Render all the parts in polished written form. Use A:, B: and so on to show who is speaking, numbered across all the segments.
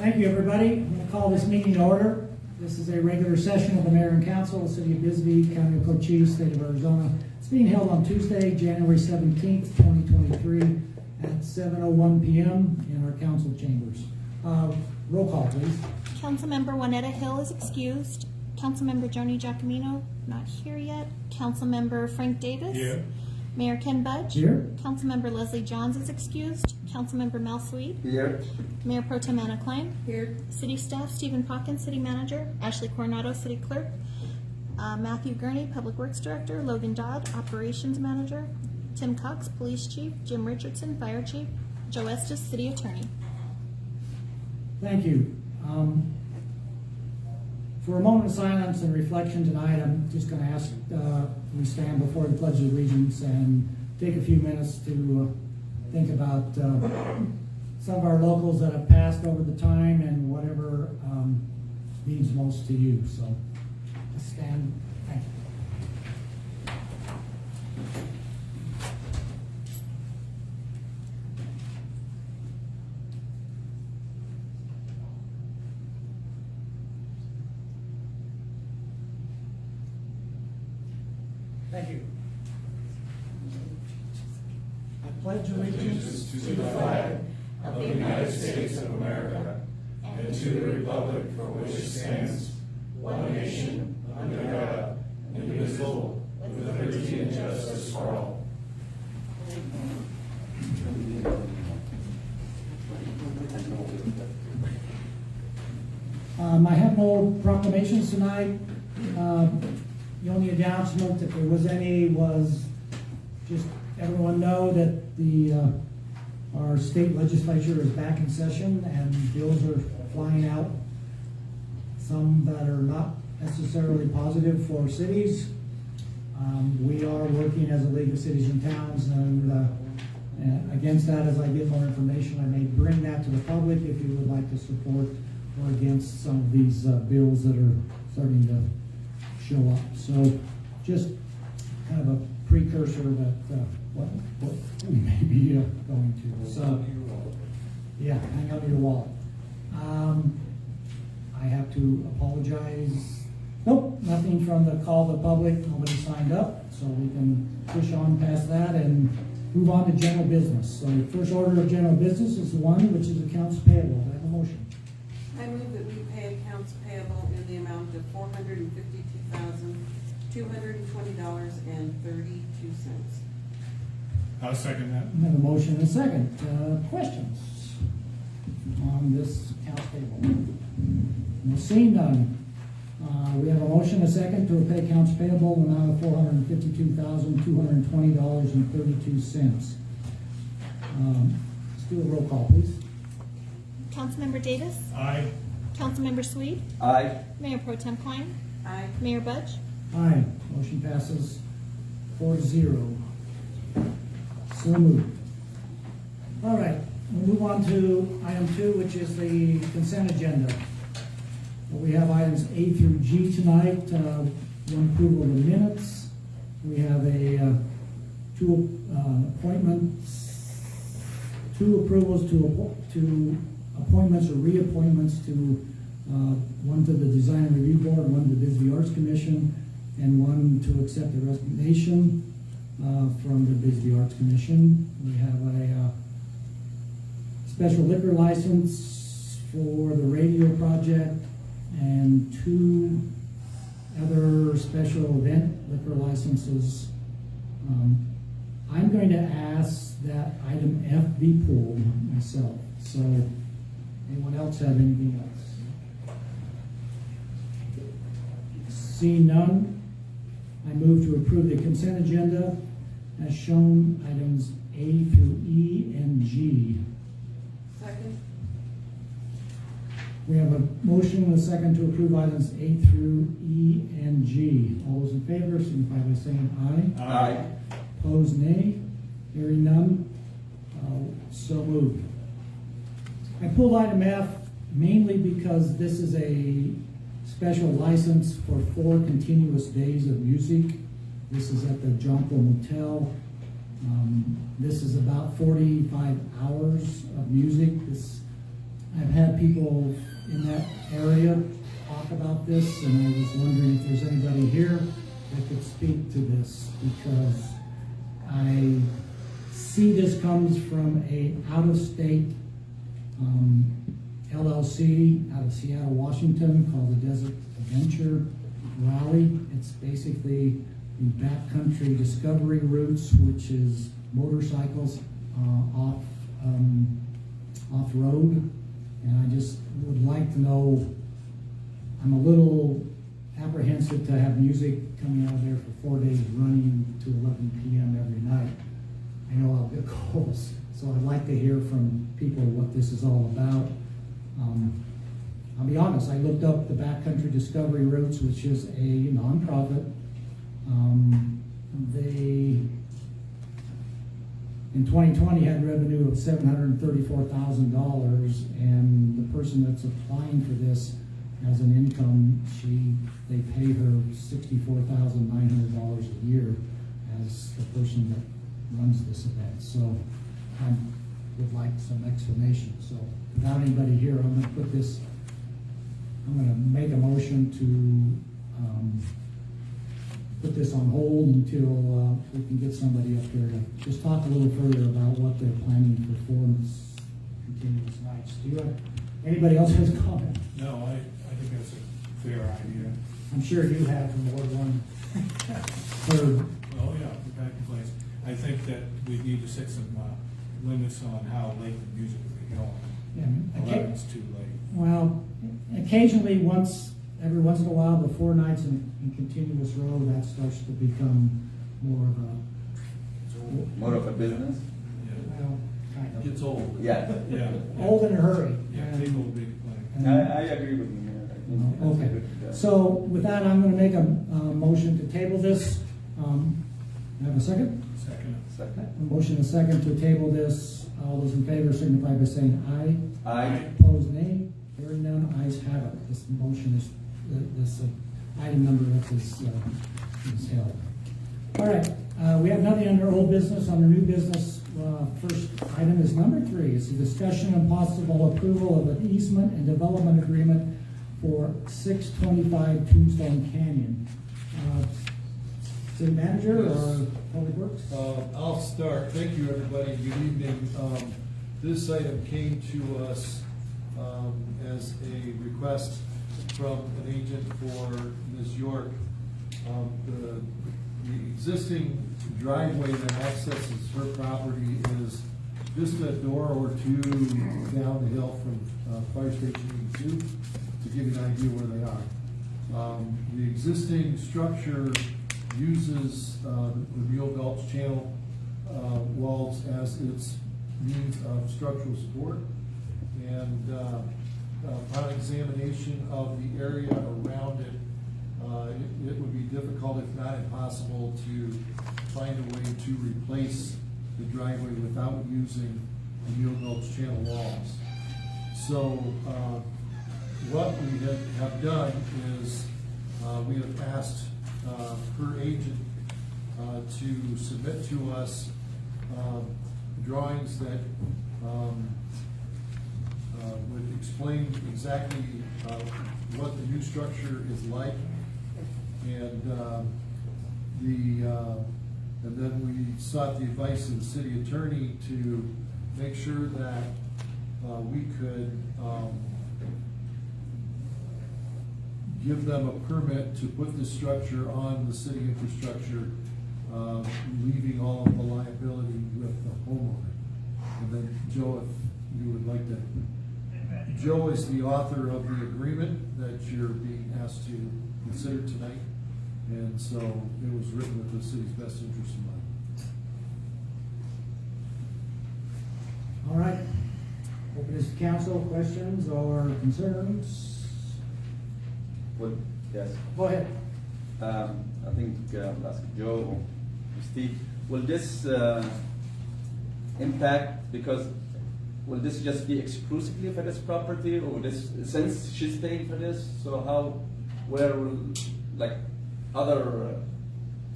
A: Thank you, everybody. I'm going to call this meeting to order. This is a regular session of the Mayor and Council of the City of Bisbee, County of Cochise, State of Arizona. It's being held on Tuesday, January 17th, 2023 at 7:01 p.m. in our council chambers. Roll call, please.
B: Councilmember Juanetta Hill is excused. Councilmember Joni Giacomino, not here yet. Councilmember Frank Davis.
C: Here.
B: Mayor Ken Budge.
A: Here.
B: Councilmember Leslie Johns is excused. Councilmember Mel Sweet.
C: Here.
B: Mayor Pro Tem Anna Klein.
D: Here.
B: City Staff Stephen Pockins, City Manager. Ashley Coronado, City Clerk. Matthew Gurney, Public Works Director. Logan Dodd, Operations Manager. Tim Cox, Police Chief. Jim Richardson, Fire Chief. Joe Estes, City Attorney.
A: Thank you. For a moment of silence and reflection tonight, I'm just going to ask we stand before the Pledge of Allegiance and take a few minutes to think about some of our locals that have passed over the time and whatever means most to you. So, let's stand. Thank you. Thank you. I pledge allegiance
C: To the flag of the United States of America and to the republic for which it stands, one nation, under God, indivisible, with liberty and justice for all.
A: I have no proclamations tonight. The only announcement, if there was any, was just everyone know that our state legislature is back in session and bills are flying out. Some that are not necessarily positive for cities. We are working as a League of Cities and Towns, and against that, as I get more information, I may bring that to the public if you would like to support or against some of these bills that are starting to show up. So just kind of a precursor that what we may be going to. So yeah, hang on to your wallet. I have to apologize. Nope, nothing from the call of the public. Nobody signed up, so we can push on past that and move on to general business. So the first order of general business is the one which is accounts payable. Do I have a motion?
D: I move that we pay accounts payable in the amount of $452,220.32.
C: I'll second that.
A: I have a motion and a second. Questions on this accounts payable? No, seeing none. We have a motion and a second to pay accounts payable in the amount of $452,220.32. Let's do a roll call, please.
B: Councilmember Davis.
C: Aye.
B: Councilmember Sweet.
C: Aye.
B: Mayor Pro Tem Klein.
D: Aye.
B: Mayor Budge.
A: Aye. Motion passes 4-0. So moved. All right, we'll move on to item 2, which is the consent agenda. We have items A through G tonight. One approval of the minutes. We have two appointments, two approvals to appointments or reappointments to one to the Design and Review Board, one to the Bisbee Arts Commission, and one to accept the resignation from the Bisbee Arts Commission. We have a special liquor license for the radio project and 2 other special event liquor licenses. I'm going to ask that item F be pulled myself. So anyone else have anything else? Seeing none, I move to approve the consent agenda as shown, items A through E and G.
D: Second.
A: We have a motion and a second to approve items A through E and G. All those in favor signify by saying aye.
C: Aye.
A: Opposed, nay. Hearing none, so moved. I pulled item F mainly because this is a special license for 4 continuous days of music. This is at the Jonquil Motel. This is about 45 hours of music. This I've had people in that area talk about this, and I was wondering if there's anybody here that could speak to this, because I see this comes from a out-of-state LLC out of Seattle, Washington, called the Desert Adventure Rally. It's basically the backcountry discovery routes, which is motorcycles off-road. And I just would like to know, I'm a little apprehensive to have music coming out of there for 4 days running to 11 p.m. every night. I know I'll get calls, so I'd like to hear from people what this is all about. I'll be honest, I looked up the Backcountry Discovery Routes, which is a nonprofit. They, in 2020, had revenue of $734,000, and the person that's applying for this has an income, they pay her $64,900 a year as the person that runs this event. So I would like some explanation. So without anybody here, I'm going to make a motion to put this on hold until we can get somebody up there to just talk a little further about what they're planning for this continuous nights. Do you have, anybody else has a comment?
C: No, I think that's a fair idea.
A: I'm sure you have from more than one. Third.
C: Well, yeah, we're back in place. I think that we need to set some limits on how late the music will be going.
A: Yeah,
C: 11's too late.
A: well, occasionally, every once in a while, the 4 nights in continuous row, that starts to become more of a,
E: More of a business?
A: well, kind of.
C: Gets old.
E: Yeah.
C: Yeah.
A: Old in a hurry.
C: Yeah, people will be complaining.
E: I agree with you. I think that's a
A: Okay,
E: good,
A: so with that, I'm gonna make a motion to table this. Have a second?
C: Second.
E: Second.
A: A motion and a second to table this. All those in favor signify by saying aye.
E: Aye.
A: Opposed, nay. Hearing none, ayes have it. This motion is, this item number F is held. All right, we have nothing under old business. Under new business, first item is number 3. It's a discussion and possible approval of an easement and development agreement for 625 Tombstone Canyon. City manager or public works?
F: I'll start. Thank you, everybody. Good evening. This item came to us as a request from an agent for Ms. York. The existing driveway that accesses her property is just a door or two down the hill from Fire Station 82, to give you an idea where they are. The existing structure uses the Mule Gulch Channel walls as its means of structural support. And upon examination of the area around it, it would be difficult, if not impossible, to find a way to replace the driveway without using the Mule Gulch Channel walls. So what we have done is we have asked her agent to submit to us drawings that would explain exactly what the new structure is like, and then we sought the advice of the city attorney to make sure that we could give them a permit to put this structure on the city infrastructure, leaving all of the liability with the homeowner. And then, Joe, if you would like to, Joe is the author of the agreement that you're being asked to consider tonight, and so it was written with the city's best interest in mind.
A: All right. Open this to council, questions or concerns?
E: Well, yes.
A: Go ahead.
E: I think I'll ask Joe or Steve. Will this impact, because will this just be exclusively for this property, or will this, since she's paying for this, so how, where will, like, other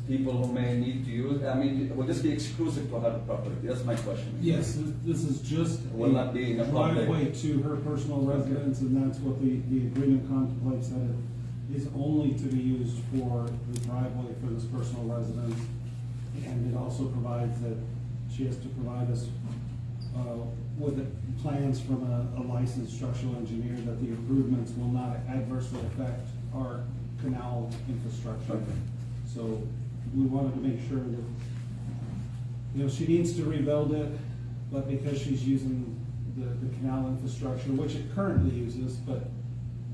E: people who may need to use, I mean, will this be exclusive to her property? That's my question.
G: Yes, this is just
E: Will not be in a public-
G: driveway to her personal residence, and that's what the agreement contemplates, that it is only to be used for the driveway for this personal residence. And it also provides that she has to provide us with the plans from a licensed structural engineer that the improvements will not adversely affect our canal infrastructure.
E: Okay.
G: So we wanted to make sure that, you know, she needs to rebuild it, but because she's using the canal infrastructure, which it currently uses, but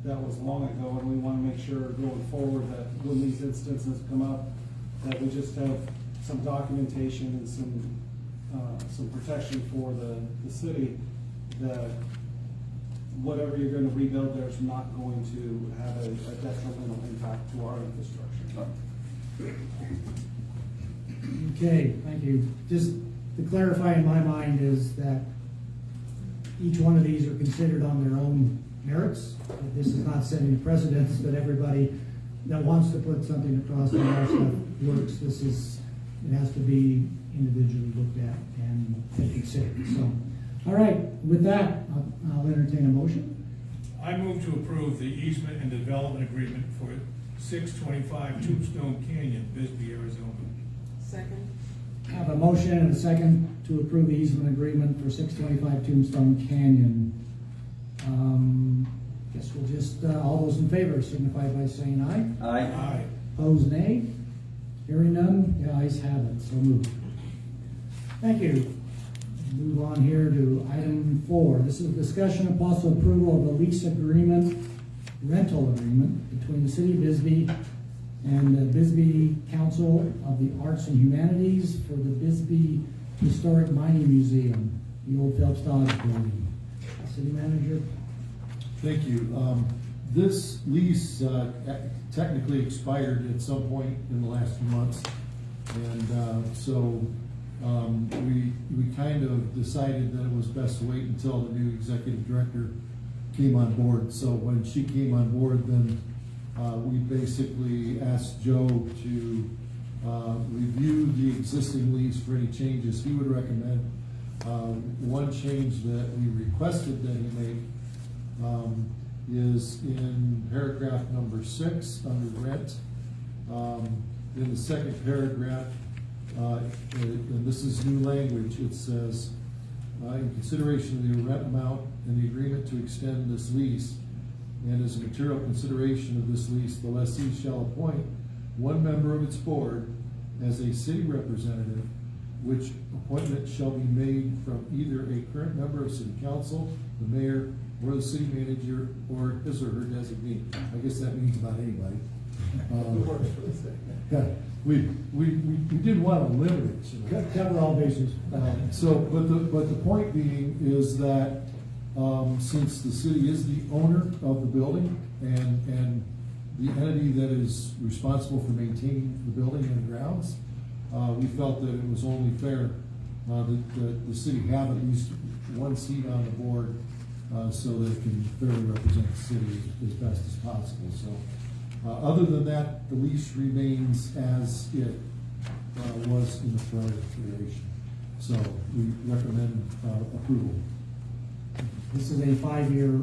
G: that was long ago, and we want to make sure going forward that when these instances come up, that we just have some documentation and some protection for the city, that whatever you're going to rebuild there is not going to have a detrimental impact to our infrastructure.
A: Okay, thank you. Just to clarify in my mind is that each one of these are considered on their own merits. This is not setting precedents, but everybody that wants to put something across the our stuff works. It has to be individually looked at and considered. So, all right, with that, I'll entertain a motion.
C: I move to approve the easement and development agreement for 625 Tombstone Canyon, Bisbee, Arizona.
D: Second.
A: I have a motion and a second to approve the easement agreement for 625 Tombstone Canyon. Guess we'll just, all those in favor signify by saying aye.
E: Aye.
A: Opposed, nay. Hearing none, the ayes have it, so moved. Thank you. Move on here to item 4. This is discussion and possible approval of a lease agreement, rental agreement between the City of Bisbee and the Bisbee Council of the Arts and Humanities for the Bisbee Historic Mining Museum, the old Phelps Dodge building. City Manager?
F: Thank you. This lease technically expired at some point in the last few months. And so we kind of decided that it was best to wait until the new executive director came on board. So when she came on board, then we basically asked Joe to review the existing lease for any changes he would recommend. One change that we requested that he make is in paragraph number 6 under rent. In the second paragraph, and this is new language, it says, in consideration of the rent amount and the agreement to extend this lease, and as a material consideration of this lease, the lessee shall appoint one member of its board as a city representative, which appointment shall be made from either a current member of city council, the mayor, or the city manager, or his or her designee. I guess that means about anybody. Yeah, we didn't want to limit it.
A: Cover all bases.
F: But the point being is that since the city is the owner of the building and the entity that is responsible for maintaining the building and grounds, we felt that it was only fair that the city have at least one seat on the board so that it can fairly represent the city as best as possible. So other than that, the lease remains as it was in the prior iteration. So we recommend approval.
A: This is a 5-year,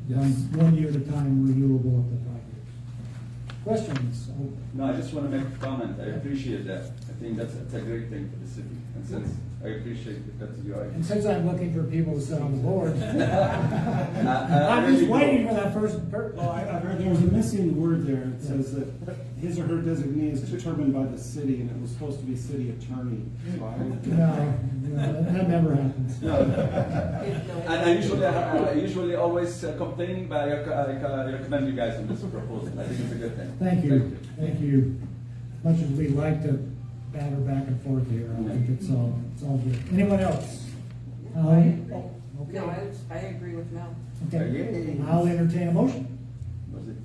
F: Yes.
A: one year at a time, renewable up to 5 years. Questions?
E: No, I just want to make a comment. I appreciate that. I think that's a great thing for the city. And since I appreciate that that's your idea.
A: And since I'm looking for people to sit on the board,
E: I
A: I'm
E: really
A: just
E: do.
A: waiting for that first.
G: Well, I heard there was a missing word there. It says that his or her designee is determined by the city, and it was supposed to be city attorney. So
A: No, that never happens.
E: No. And I usually always complaining, but I recommend you guys on this proposal. I think it's a good thing.
A: Thank you, thank you. Much as we like to batter back and forth here, I think it's all good. Anyone else?
D: No,
A: Okay,
D: I agree with Mel.
A: okay. I'll entertain a motion.
E: Was it?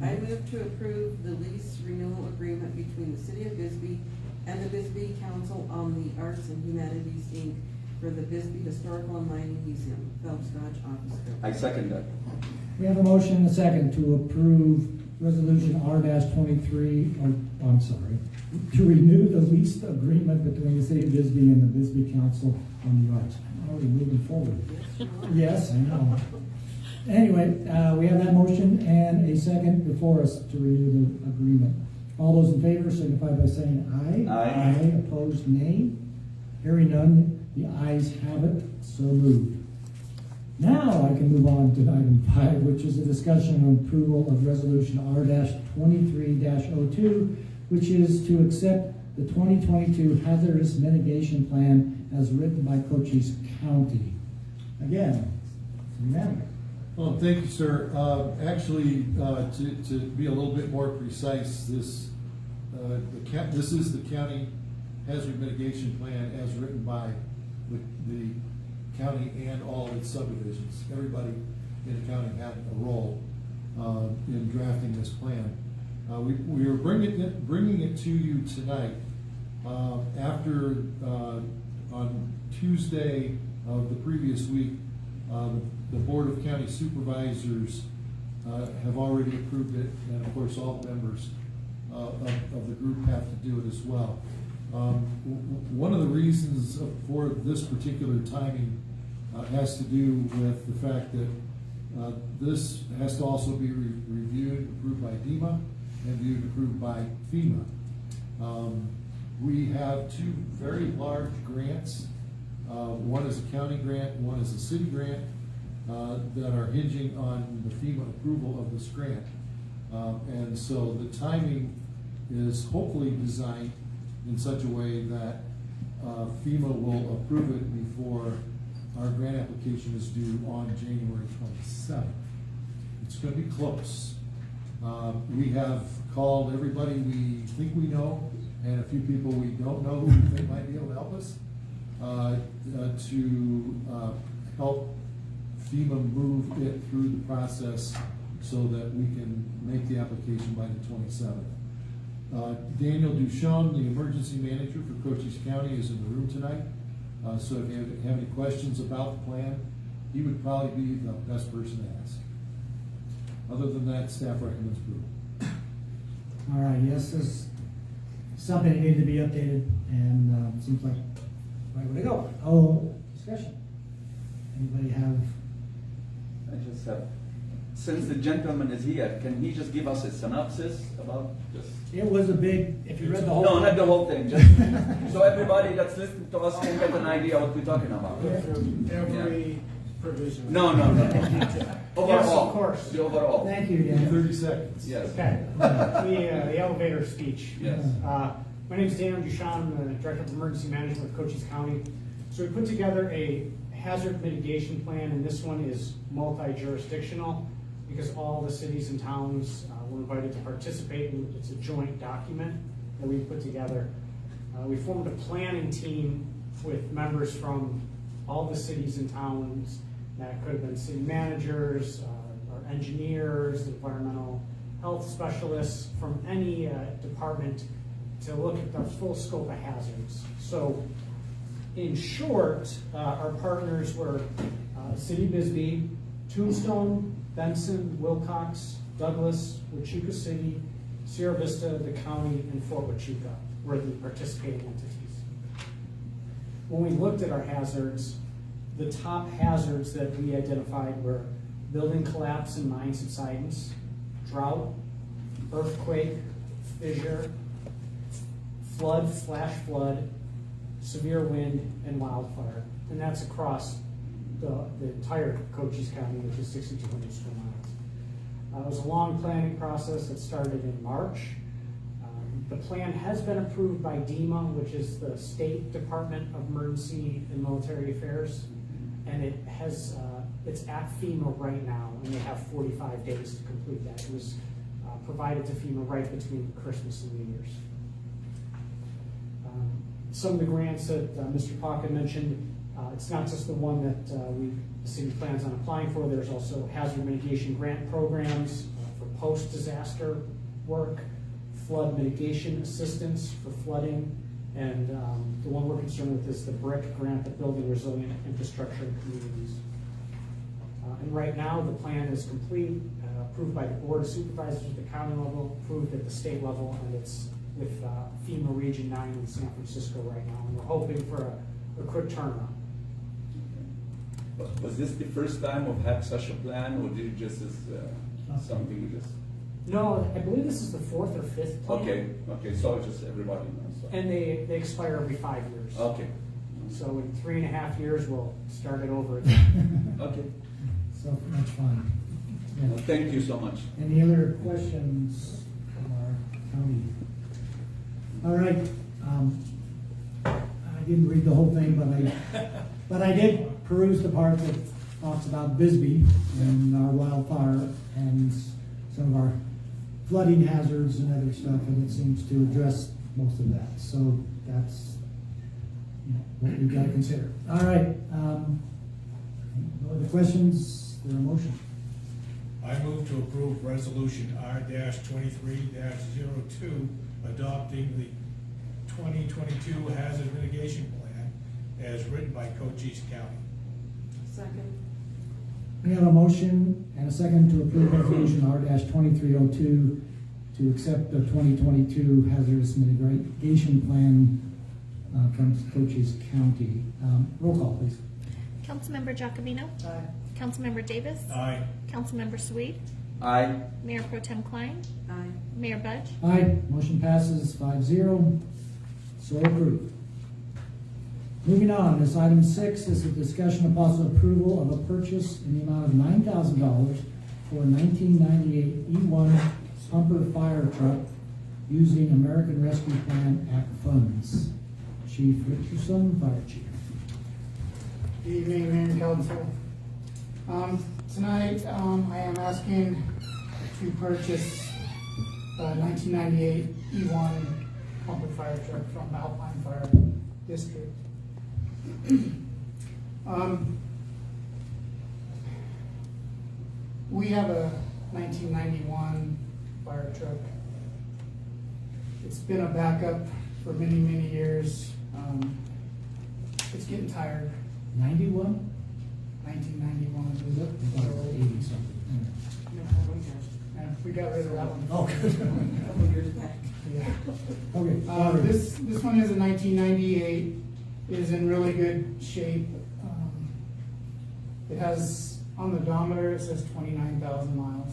D: I move to approve the lease renewal agreement between the City of Bisbee and the Bisbee Council on the Arts and Humanities, Inc. for the Bisbee Historical and Mining Museum, Phelps Dodge Office Building.
E: I second that.
A: We have a motion and a second to approve resolution R-23, I'm sorry, to renew the lease agreement between the city of Bisbee and the Bisbee Council on the Arts. I'm already moving forward. Yes, I know. Anyway, we have that motion and a second before us to renew the agreement. All those in favor signify by saying aye.
E: Aye.
A: Opposed, nay. Hearing none, the ayes have it, so moved. Now I can move on to item 5, which is a discussion and approval of resolution R-23-02, which is to accept the 2022 hazardous mitigation plan as written by Cochise County. Again, city manager.
F: Well, thank you, sir. Actually, to be a little bit more precise, this is the county hazard mitigation plan as written by the county and all of its subdivisions. Everybody in the county had a role in drafting this plan. We are bringing it to you tonight after on Tuesday of the previous week, the Board of County Supervisors have already approved it, and of course all members of the group have to do it as well. One of the reasons for this particular timing has to do with the fact that this has to also be reviewed, approved by DEMA, and viewed and approved by FEMA. We have two very large grants. One is a county grant, one is a city grant, that are hinging on the FEMA approval of this grant. And so the timing is hopefully designed in such a way that FEMA will approve it before our grant application is due on January 27th. It's going to be close. We have called everybody we think we know and a few people we don't know who we think might be able to help us to help FEMA move it through the process so that we can make the application by the 27th. Daniel Duchamp, the emergency manager for Cochise County, is in the room tonight. So if you have any questions about the plan, he would probably be the best person to ask. Other than that, staff recommends approval.
A: All right, yes, this is something that needed to be updated, and seems like the right way to go. Oh, discussion. Anybody have?
E: I just have, since the gentleman is here, can he just give us a synopsis about just?
A: It was a big, if you read the whole.
E: No, not the whole thing, just so everybody that's listening to us can get an idea what we're talking about.
H: Every provision.
E: No. Overall.
H: Yes, of course.
E: The overall.
A: Thank you, Dan.
F: 30 seconds.
E: Yes.
H: Okay, the elevator speech.
E: Yes.
H: My name is Daniel Duchamp, I'm the Director of Emergency Management of Cochise County. So we put together a hazard mitigation plan, and this one is multi-jurisdictional because all the cities and towns were invited to participate, and it's a joint document that we put together. We formed a planning team with members from all the cities and towns. That could have been city managers, or engineers, environmental health specialists from any department to look at the full scope of hazards. So in short, our partners were City of Bisbee, Tombstone, Benson, Wilcox, Douglas, Huachuca City, Sierra Vista, the county, and Fort Huachuca were the participating entities. When we looked at our hazards, the top hazards that we identified were building collapse and mine subsidence, drought, earthquake, fissure, flood, flash flood, severe wind, and wildfire. And that's across the entire Cochise County, which is 6,200 square miles. It was a long planning process that started in March. The plan has been approved by DEMA, which is the State Department of Emergency and Military Affairs, and it has it's at FEMA right now, and they have 45 days to complete that. It was provided to FEMA right between Christmas and New Year's. Some of the grants that Mr. Pocket mentioned, it's not just the one that the city plans on applying for. There's also hazard mitigation grant programs for post-disaster work, flood mitigation assistance for flooding, and the one we're concerned with is the BRIC grant, the Building Resilient Infrastructure in Communities. And right now, the plan is complete, approved by the Board of Supervisors at the county level, approved at the state level, and it's with FEMA Region 9 in San Francisco right now. And we're hoping for a quick turnaround.
E: Was this the first time we've had such a plan, or did it just as something you just?
H: No, I believe this is the fourth or fifth plan.
E: Okay, so it's just everybody knows. So.
H: And they expire every 5 years.
E: Okay.
H: So in 3.5 years, we'll start it over again.
E: Okay.
A: So much fun. Yeah.
E: Well, thank you so much.
A: Any other questions from our county? All right, I didn't read the whole thing, but I did peruse the part that talks about Bisbee and our wildfire and some of our flooding hazards and other stuff, and it seems to address most of that. So that's, you know, what we've got to consider. All right, no other questions? There a motion?
C: I move to approve resolution R-23-02, adopting the 2022 hazard mitigation plan as written by Cochise County.
D: Second.
A: We have a motion and a second to approve resolution R-2302 to accept the 2022 hazardous mitigation plan from Cochise County. Roll call, please.
B: Councilmember Giacomino.
A: Aye.
B: Councilmember Davis.
C: Aye.
B: Councilmember Sweet.
E: Aye.
B: Mayor Pro Tem Klein.
D: Aye.
B: Mayor Budge.
A: Aye, motion passes 5-0. So approved. Moving on, this item 6 is a discussion of possible approval of a purchase in the amount of $9,000 for a 1998 E1 pumper fire truck using American Rescue Plan Act funds. Chief Richardson, Fire Chief.
I: Good evening, Mayor and Council. Tonight, I am asking to purchase a 1998 E1 pumper fire truck from Alpine Fire District. We have a 1991 fire truck. It's been a backup for many, many years. It's getting tired.
A: 91?
I: 1991.
A: Is it? I thought it was 80 something.
I: Yeah, we got rid of that one.
A: Oh, good.
D: Couple years back.
I: Yeah.
A: Okay.
I: This one is a 1998, is in really good shape. It has, on the odometer, it says 29,000 miles.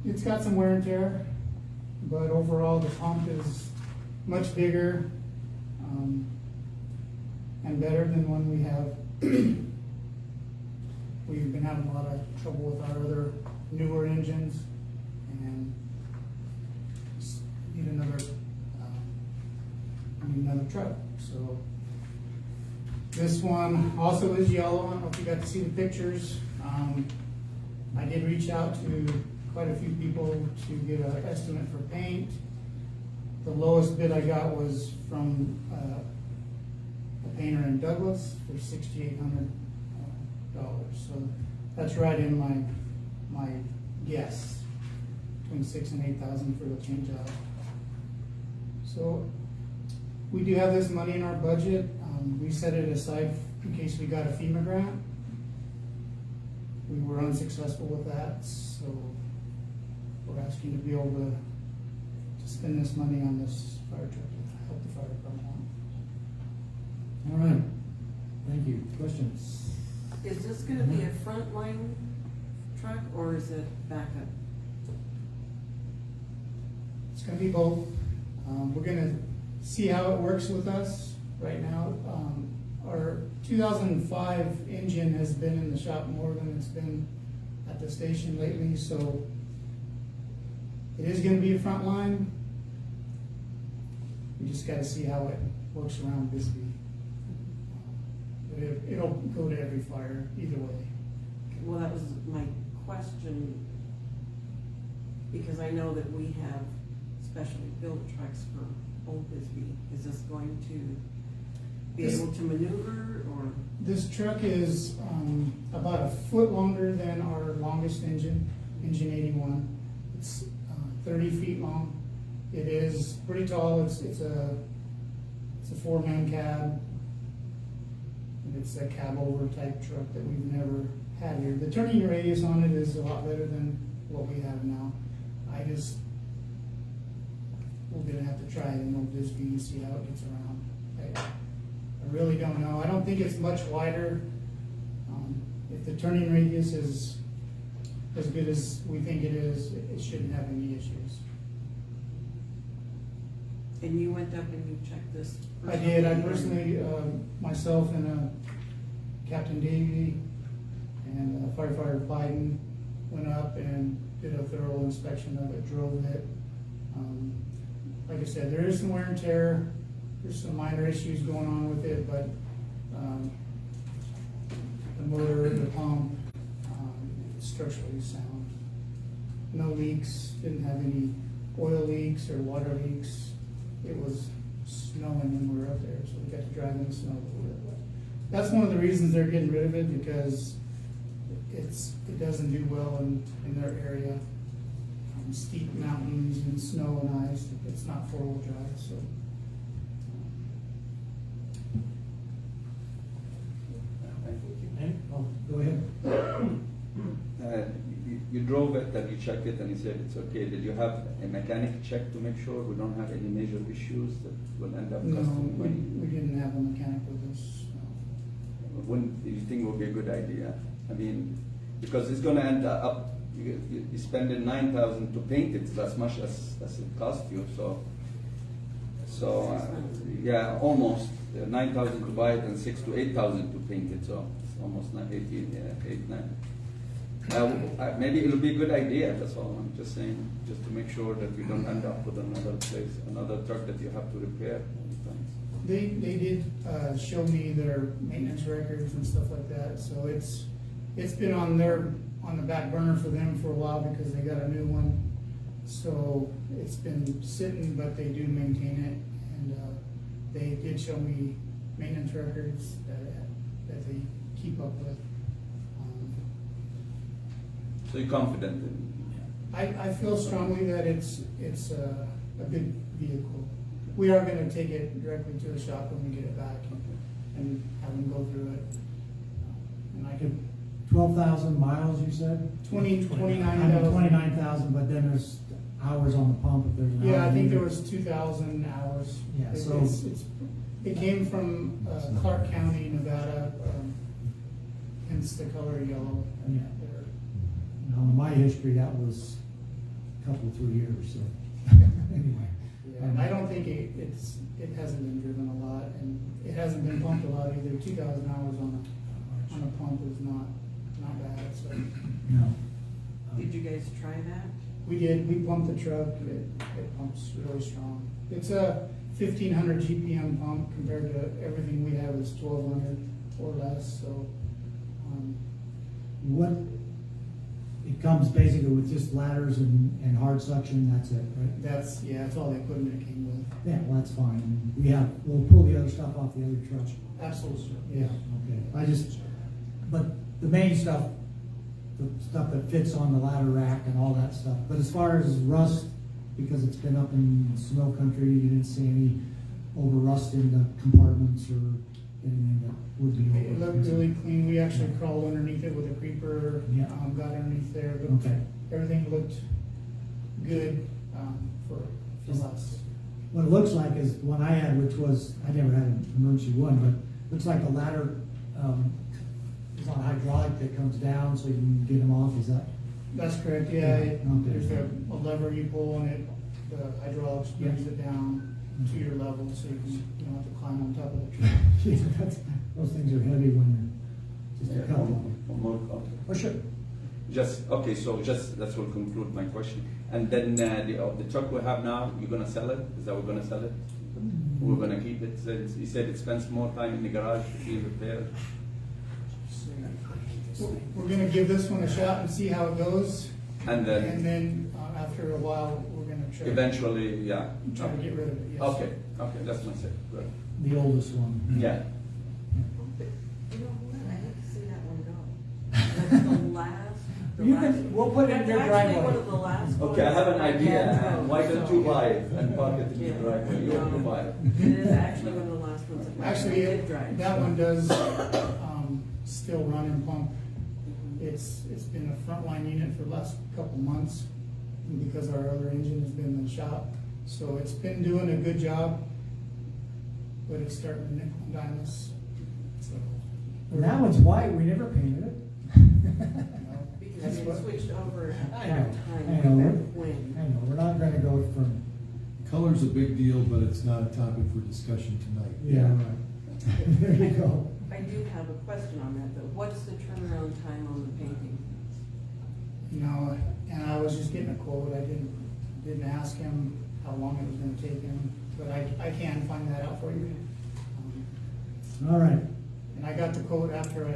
I: It's got some wear and tear, but overall the pump is much bigger and better than one we have. We've been having a lot of trouble with our other newer engines, and just need another truck. So this one also is yellow. I don't know if you got to see the pictures. I did reach out to quite a few people to get an estimate for paint. The lowest bid I got was from a painter in Douglas for $6,800. So that's right in my guess, between $6,000 and $8,000 for the change out. So we do have this money in our budget. We set it aside in case we got a FEMA grant. We were unsuccessful with that, so we're asking to be able to spend this money on this fire truck to help the fire department out.
A: All right. Thank you. Questions?
D: Is this gonna be a frontline truck or is it backup?
I: It's gonna be both. We're gonna see how it works with us right now. Our 2005 engine has been in the shop more than it's been at the station lately, so it is gonna be a front line. We just gotta see how it works around Bisbee. But it'll go to every fire either way.
D: Well, that was my question, because I know that we have specially built trucks for Old Bisbee. Is this going to be able to maneuver, or?
I: This truck is about a foot longer than our longest engine 81. It's 30 feet long. It is pretty tall. It's a 4-man cab. And it's a cab over type truck that we've never had here. The turning radius on it is a lot better than what we have now. We're gonna have to try it in Old Bisbee and see how it gets around. I really don't know. I don't think it's much wider. If the turning radius is as good as we think it is, it shouldn't have any issues.
D: And you went up and you checked this?
I: I did. I personally, myself and Captain Davey and firefighter Biden went up and did a thorough inspection of it, drove it. Like I said, there is some wear and tear. There's some minor issues going on with it, but the motor, the pump, structurally sound. No leaks, didn't have any oil leaks or water leaks. It was snowing when we were up there, so we got to drive in the snow a little bit. That's one of the reasons they're getting rid of it, because it doesn't do well in their area. Steep mountains and snow and ice, it's not four-wheel drive, so.
A: Oh, go ahead.
E: You drove it and you checked it and you said it's okay. Did you have a mechanic check to make sure we don't have any major issues that will end up
I: No,
E: costing money?
I: we didn't have a mechanic with us.
E: When do you think would be a good idea? I mean, because it's gonna end up, you spending $9,000 to paint it as much as it cost you, yeah, almost $9,000 to buy it and $6,000 to $8,000 to paint it, so it's almost not 18, yeah, 8, 9. Maybe it'll be a good idea, that's all I'm just saying, just to make sure that we don't end up with another truck that you have to repair all the time.
I: They did show me their maintenance records and stuff like that, so it's been on the back burner for them for a while because they got a new one. So it's been sitting, but they do maintain it, and they did show me maintenance records that they keep up with.
E: So you're confident in?
I: I feel strongly that it's a good vehicle. We are gonna take it directly to the shop when we get it back and have them go through it. And I could
A: 12,000 miles, you said?
I: 29,000.
A: 29,000, but then there's hours on the pump if there's an hour.
I: Yeah, I think there
A: needed.
I: was 2,000 hours.
A: Yeah, so-
I: It came from Clark County, Nevada, hence the color yellow.
A: Yeah. Now, in my history, that was a couple, 3 years, so, anyway.
I: Yeah, and I don't think it hasn't been driven a lot, and it hasn't been pumped a lot either. 2,000 hours on a pump is not bad, so.
A: No.
D: Did you guys try that?
I: We did, we pumped the truck, it pumps really strong. It's a 1,500 GPM pump compared to everything we have is 1,200 or less, so.
A: What, it comes basically with just ladders and hard suction, that's it, right?
I: That's all the equipment it came with.
A: Yeah, well, that's fine. We'll pull the other stuff off the other trucks.
I: Absolutely,
A: Yeah, okay. But the main stuff, the stuff that fits on the ladder rack and all that stuff. But as far as rust, because it's been up in snow country, you didn't see any over rust in the compartments or anything that would be over.
I: It looked really clean. We actually crawled underneath it with a creeper,
A: Yeah.
I: got underneath there, but
A: Okay.
I: everything looked good, for us.
A: What it looks like is the one I had, which was, I never had an emergency one, but looks like the ladder, is on hydraulic that comes down so you can get them off, is that?
I: That's correct, yeah.
A: Okay.
I: There's a lever you pull and the hydraulics brings it down to your level so you don't have to climb on top of the truck.
A: Those things are heavy when they're just a couple.
E: One more, okay.
A: Oh, sure.
E: That will conclude my question. And then the truck we have now, you're gonna sell it? Is that we're gonna sell it? We're gonna keep it? You said it spends more time in the garage to be repaired.
I: We're gonna give this one a shot and see how it goes.
E: And then
I: then, after a while, we're gonna try to
E: eventually, yeah.
I: get rid of it, yes.
E: Okay, that's my second. Good.
A: The oldest one.
E: Yeah.
D: You know what, I like to see that one go. That's the last
A: You can, we'll put it in your
D: That's actually one
A: driveway.
D: of the last ones.
E: Okay, I have an idea,
D: Yeah.
E: and why don't you buy it and park it in
D: Yeah.
E: your driveway? You want to buy it.
D: It is actually one of the last ones that we
I: Actually,
D: did drive.
I: that one does, still run and pump. It's been a frontline unit for the last couple months because our other engine has been in the shop. So it's been doing a good job, but it's starting to nickel and dime us. So,
A: And that one's white, we never painted it.
D: Because
I: That's
D: we
I: what-
D: switched over
A: I
D: at
A: know,
D: time,
A: I know.
D: back when.
A: I know, we're not gonna go from,
F: Color's a big deal, but it's not a topic for discussion tonight.
A: yeah, right. There you go.
D: I do have a question on that, though. What's the turnaround time on the painting?
I: you know, and I was just getting a quote. I didn't ask him how long it was gonna take him, but I can find that out for you.
A: All right.
I: And I got the quote after I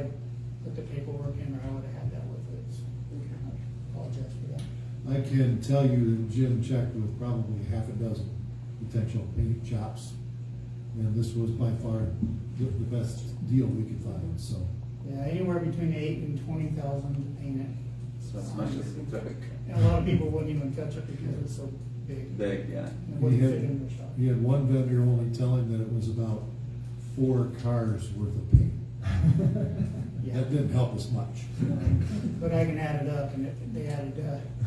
I: put the paperwork in, or I would have had that with it. So I apologize for that.
F: I can tell you that Jim checked with probably half a dozen potential paint shops, and this was by far the best deal we could find, so.
I: Yeah, anywhere between 8 and 20,000 to paint it.
E: So as much as it took.
I: And a lot of people wouldn't even touch it because it's so big.
E: Big, yeah.
I: It
F: He
I: wouldn't
F: had,
I: fit in the shop.
F: he had one vendor only tell him that it was about 4 cars worth of paint.
I: Yeah.
F: That didn't help us much.
I: But I can add it up, and they added,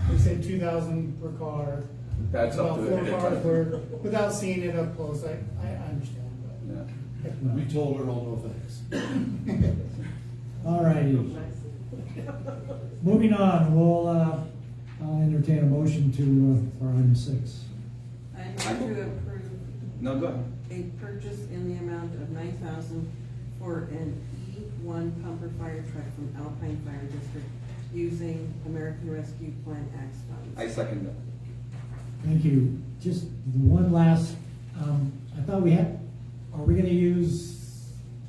I: they said 2,000 per car.
E: That's up
I: About
E: to
I: 4
E: it.
I: cars worth, without seeing it up close. I understand,
E: Yeah.
I: but.
F: We told her all no thanks.
A: All righty. Moving on, we'll, I'll entertain a motion to, for item 6.
D: I move to approve
E: No, go ahead.
D: a purchase in the amount of $9,000 for an E1 pumper fire truck from Alpine Fire District using American Rescue Plan Act funds.
E: I second that.
A: Thank you. Just one last, I thought we had, are we gonna use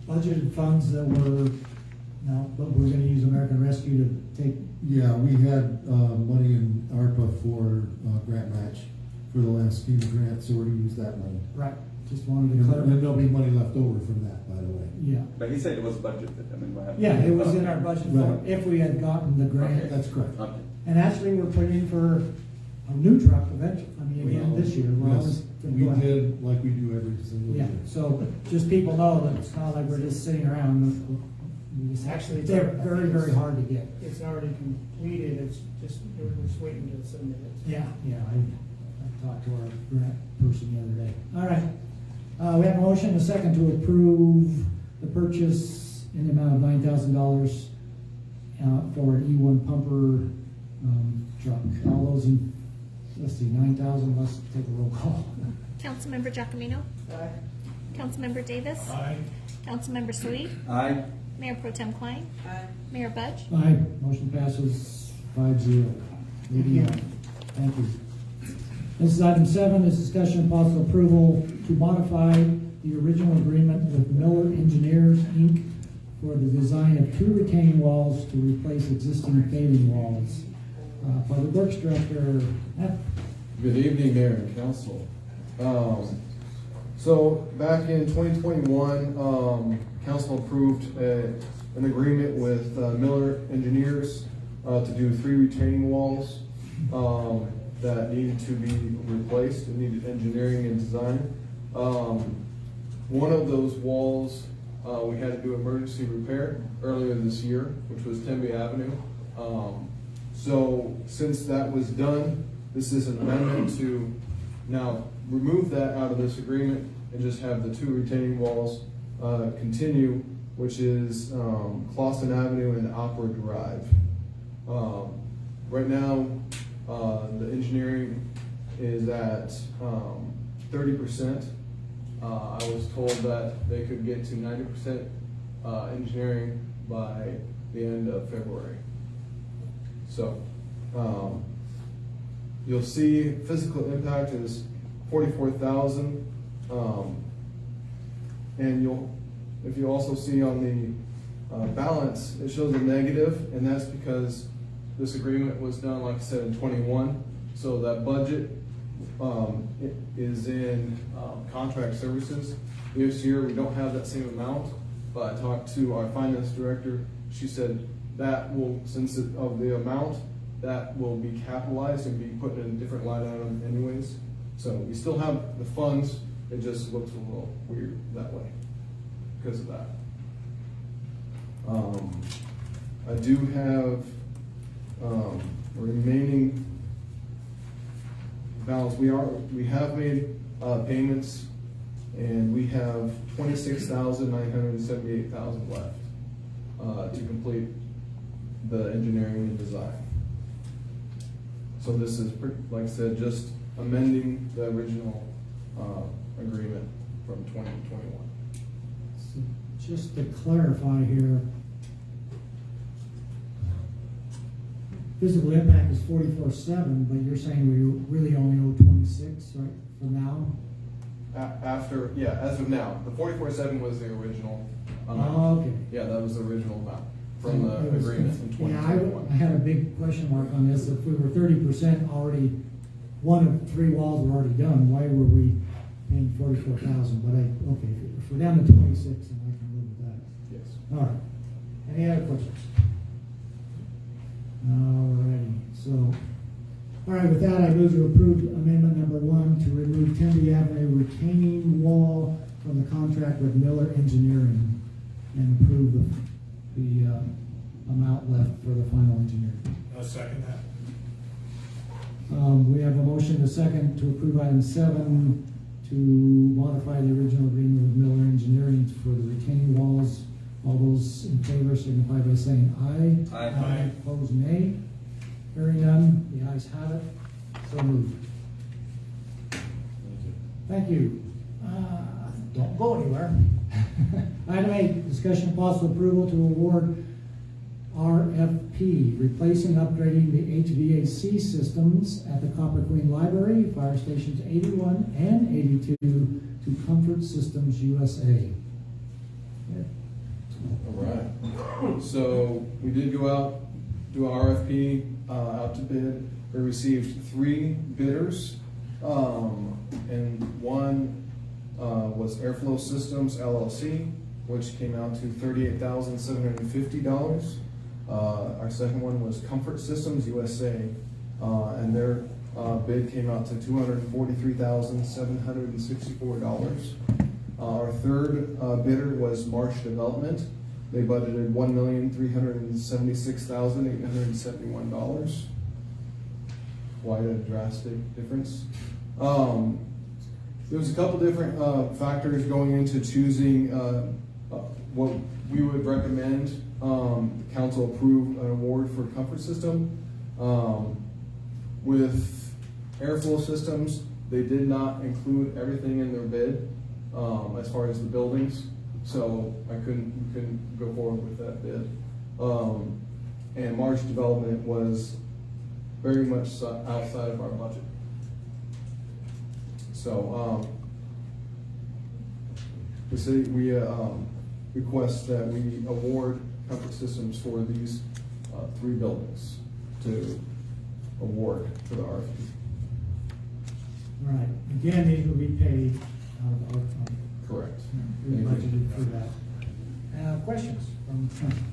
A: budgeted funds that were, no, but we're gonna use American Rescue to take,
F: Yeah, we had, money in ARPA for, grant match for the last FEMA grant, so we're gonna use that money.
A: right, just wanted to
F: And
A: clarify.
F: there'll be money left over from that, by the way.
A: Yeah,
E: But he said it was budgeted. I mean, what happened?
A: yeah, it was in our budget for,
F: Right.
A: if we had gotten the grant.
F: That's correct.
E: Okay.
A: And actually, we're putting in for a new truck eventually, I mean, again, this year. We're
F: Yes,
A: always gonna
F: we
A: go ahead.
F: did like we do every single
A: Yeah,
F: year.
A: so just people know that it's not like we're just sitting around. We just-
I: Actually, it's-
A: they're very, very hard to get.
I: It's already completed, it's just, we're just waiting to submit it.
A: Yeah, I talked to our grant person the other day. All right, we have a motion, a second to approve the purchase in the amount of $9,000 for an E1 pumper truck. All those in, let's see, 9,000, let's take a roll call.
B: Councilmember Giacomino.
I: Aye.
B: Councilmember Davis. Councilmember Sweet.
E: Aye.
B: Mayor Pro Tem Klein.
D: Aye.
B: Mayor Budge.
A: Aye, motion passes 5-0. Moving on. Thank you. This is item 7, is discussion and possible approval to modify the original agreement with Miller Engineers, Inc. for the design of 2 retaining walls to replace existing paving walls. Public Works Director,
J: Good evening, Mayor and Council. So back in 2021, Council approved an agreement with Miller Engineers to do 3 retaining walls that needed to be replaced. It needed engineering and design. One of those walls, we had to do emergency repair earlier this year, which was Tempe Avenue. So since that was done, this is an amendment to now remove that out of this agreement and just have the 2 retaining walls continue, which is Clausen Avenue and Opera Drive. Right now, the engineering is at 30%. I was told that they could get to 90% engineering by the end of February. So, you'll see physical impact is 44,000. And if you also see on the balance, it shows a negative, and that's because this agreement was done, like I said, in 21. So that budget is in contract services. This year, we don't have that same amount, but I talked to our finance director. She said that will, since of the amount, that will be capitalized and be put in a different line item anyways. So we still have the funds, it just looks a little weird that way because of that. I do have, remaining balance. We have made, payments, and we have 26,978,000 left, to complete the engineering and design. So this is, like I said, just amending the original, agreement from 2021.
A: So just to clarify here, physical impact is 44.7, but you're saying we really only owe 26, right, for now?
J: After, yeah, as of now, the 44.7 was the original amount.
A: Oh, okay.
J: Yeah, that was the original amount from the
A: It was-
J: agreement in
A: Yeah,
J: 2021.
A: I had a big question mark on this. If we were 30% already, one of 3 walls were already done, why were we paying 44,000? But okay, if we're down to 26, then I can live with that.
J: Yes.
A: All right. Any other questions? Alrighty, so, all right, with that, I move to approve amendment number 1 to remove Tenby Avenue retaining wall from the contract with Miller Engineering and approve the amount left for the final engineering.
C: I'll second that.
A: We have a motion and a second to approve item 7 to modify the original agreement with Miller Engineering for the retaining walls. All those in favor signify by saying aye.
E: Aye.
A: Opposed, nay. Hearing none, the ayes have it. So moved. Thank you. Don't go anywhere. Item 8, discussion of possible approval to award RFP, replacing and upgrading the HVAC systems at the Copper Queen Library, fire stations 81 and 82 to Comfort Systems USA.
J: All right. So we did go out, do an RFP, out to bid. We received 3 bidders, and one was Airflow Systems LLC, which came out to $38,750. Our second one was Comfort Systems USA, and their bid came out to $243,764. Our third bidder was Marsh Development. They budgeted $1,376,871. Quite a drastic difference. There was a couple different factors going into choosing what we would recommend. Council approve an award for Comfort System. With Airflow Systems, they did not include everything in their bid as far as the buildings, so I couldn't go forward with that bid. And Marsh Development was very much outside of our budget. So we request that we award Comfort Systems for these 3 buildings to award for the RFP.
A: All right, again, these will be paid out of our fund.
J: Correct.
A: We budgeted for that. Questions from council?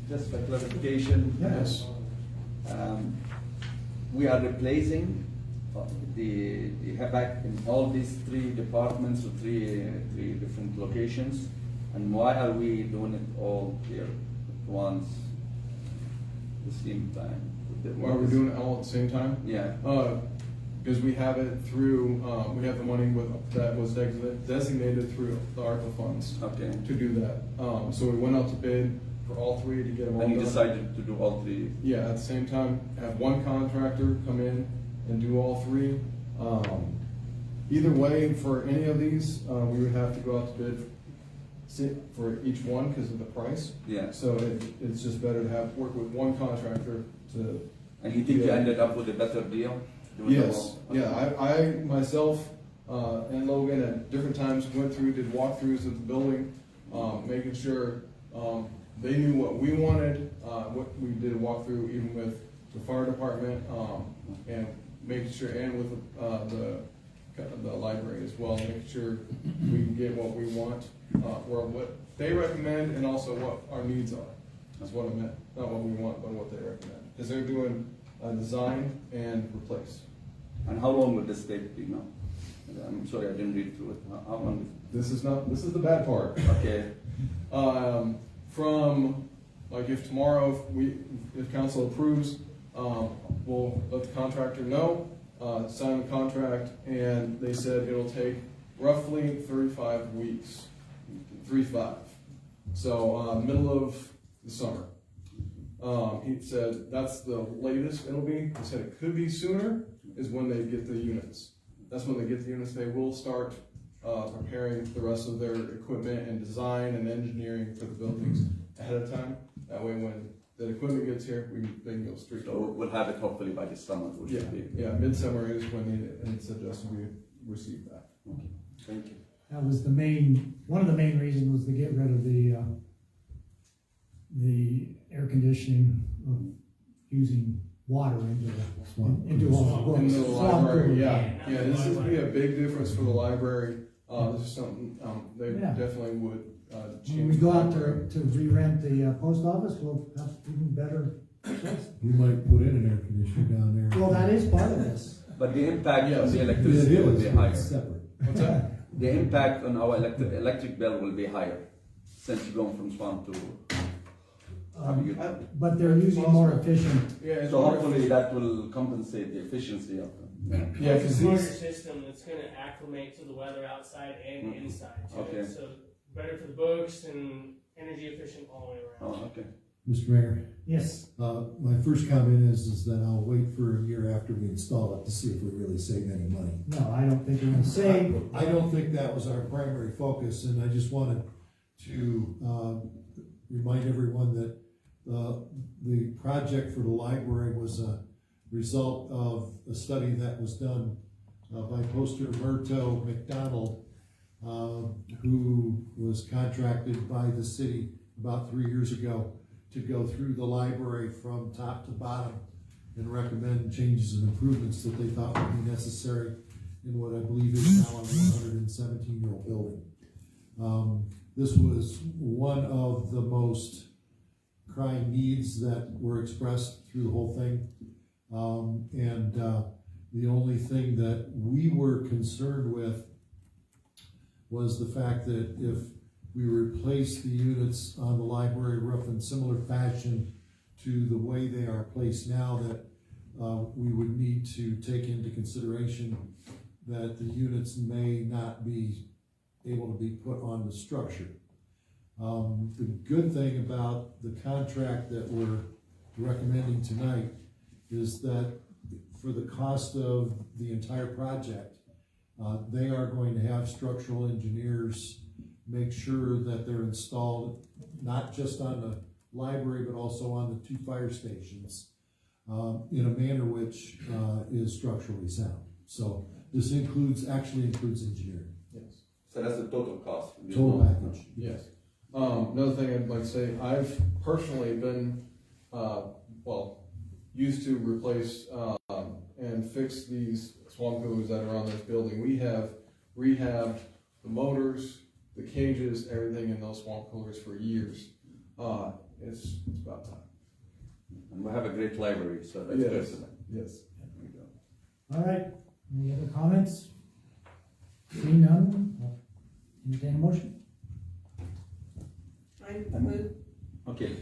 E: Just for clarification.
A: Yes.
E: We are replacing the HVAC in all these 3 departments or three different locations. And why are we doing it all here at once, at the same time?
J: Why are we doing it all at the same time?
E: Yeah.
J: Because we have it through, we have the money that was designated through the ARPA funds
E: Okay.
J: to do that. So we went out to bid for all 3 to get them all
E: And you
J: done.
E: decided to do all 3?
J: Yeah, at the same time, have one contractor come in and do all 3. Either way, for any of these, we would have to go out to bid for each one because of the price.
E: Yeah.
J: So it's just better to work with one contractor to.
E: And you think you ended up with a better deal? doing it
J: Yes,
E: all?
J: yeah, I myself, and Logan at different times went through, did walkthroughs of the building, making sure, they knew what we wanted, we did a walkthrough even with the fire department, and making sure, and with, the library as well, making sure we can get what we want, or what they recommend, and also what our needs are. Is what I meant, not what we want, but what they recommend. Because they're doing design and replace.
E: And how long will this take, do you know? I'm sorry, I didn't read through it. How long?
J: This is the bad part.
E: Okay,
J: From, like, if tomorrow, if council approves, we'll let the contractor know, sign the contract, and they said it'll take roughly 35 weeks, 3-5. So, middle of the summer. He said that's the latest it'll be. He said it could be sooner, is when they get the units. That's when they get the units. They will start preparing the rest of their equipment and design and engineering for the buildings ahead of time. That way, when the equipment gets here, they can go straight to
E: so
J: work.
E: we'll have it hopefully by this summer, which
J: Yeah,
E: should be.
J: yeah, midsummer is when they suggested we receive that.
E: Okay, thank you.
A: That was one of the main reasons was to get rid of the air conditioning of using water into all the books.
J: In the
A: Swamp
J: library,
A: pool.
J: yeah, this is be a big difference for the library. This is something, they
A: Yeah.
J: definitely would, change.
A: When we go out to re-rent the post office, we'll have even better access.
K: You might put in an air conditioner down there.
A: Well, that is part of this.
E: But the impact on
J: Yes.
E: the
K: It
E: electricity will be
K: is,
E: higher.
K: it's separate.
J: What's that?
E: The impact on our electric bill will be higher, since you're going from swamp to.
A: But they're using more efficient.
J: Yeah, it's
E: So
J: more-
E: hopefully that will compensate the efficiency of them.
J: Yeah,
C: It's a
J: 'cause
C: smarter
J: these,
C: system that's gonna acclimate to the weather outside and
E: Mm.
C: inside too.
E: Okay.
C: So better for the books and energy efficient all the way around.
E: Oh, okay.
K: Mr. Mayor,
A: Yes.
K: my first comment is that I'll wait for a year after we install it to see if we really save any money.
A: No, I don't think we're gonna save.
K: I don't think that was our primary focus, and I just wanted to remind everyone that the project for the library was a result of a study that was done by Poster Murto McDonald, who was contracted by the city about 3 years ago to go through the library from top to bottom and recommend changes and improvements that they thought would be necessary in what I believe is now a 117-year-old building. This was one of the most crying needs that were expressed through the whole thing. The only thing that we were concerned with was the fact that if we replace the units on the library roof in similar fashion to the way they are placed now, that we would need to take into consideration that the units may not be able to be put on the structure. The good thing about the contract that we're recommending tonight is that for the cost of the entire project, they are going to have structural engineers make sure that they're installed not just on the library but also on the 2 fire stations in a manner which is structurally sound. So this actually includes engineering.
J: yes.
E: So that's the total cost.
K: Total package.
J: Yes. Another thing I'd like to say, I've personally been, used to replace, and fix these swamp coolers that are on this building. We have rehabbed the motors, the cages, everything in those swamp coolers for years. It's about time.
E: And we have a great library, so that's
J: Yes.
E: good.
J: Yes.
E: There we go.
A: All right, any other comments? Seeing none, I'll entertain a motion.
D: I move,
E: Okay,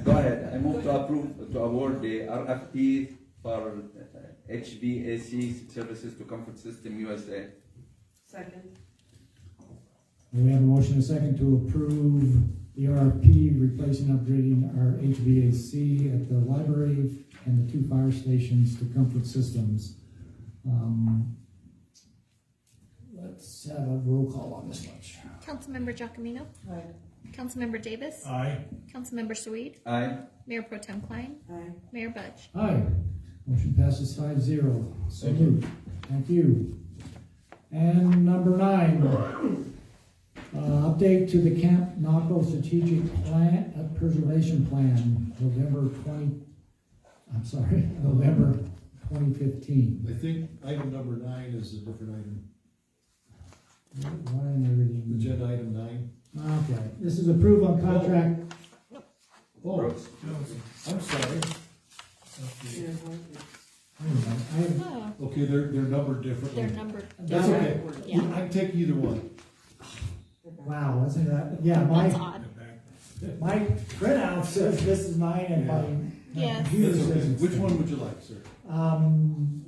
E: go ahead. I move to award the RFP for HVAC services to Comfort System USA.
D: second,
A: We have a motion and a second to approve the RFP replacing upgrading our HVAC at the library and the 2 fire stations to Comfort Systems. Let's have a roll call on this much.
B: Councilmember Giacomino,
D: aye,
B: Councilmember Davis,
A: Aye.
B: Councilmember Sweet,
E: Aye.
B: Mayor Pro Tem Klein,
D: aye.
B: Mayor Budge.
A: Aye. Motion passes 5-0. So
J: Thank you.
A: moved. Thank you. And number 9, update to the Camp Naco Strategic Plan, Preservation Plan, November 2015.
K: I think item number 9 is a different item.
A: Why am I reading?
K: Agenda item 9.
A: Okay, this is approve on contract.
K: Oh,
E: Brooks.
K: I'm sorry.
D: Yeah, well,
B: Oh,
K: Okay, they're numbered differently.
B: they're numbered.
K: That's okay.
B: Yeah.
K: I can take either one.
A: Wow, isn't that, yeah,
B: That's odd.
A: my printout says this is mine and my
B: Yes.
A: computer
K: That's okay.
A: says.
K: Which one would you like, sir?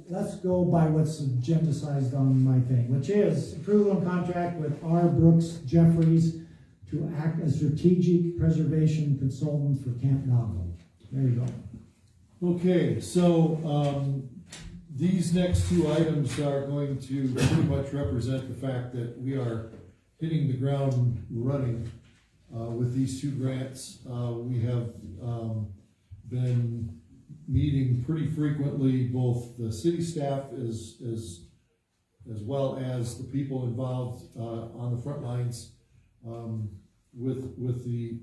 A: Let's go by what's agendized on my thing, which is approval and contract with R. Brooks Jeffries to act as strategic preservation consultant for Camp Nago. There you go.
K: Okay, so, these next two items are going to pretty much represent the fact that we are hitting the ground running, with these two grants. We have, been meeting pretty frequently, both the city staff as well as the people involved, on the front lines, with the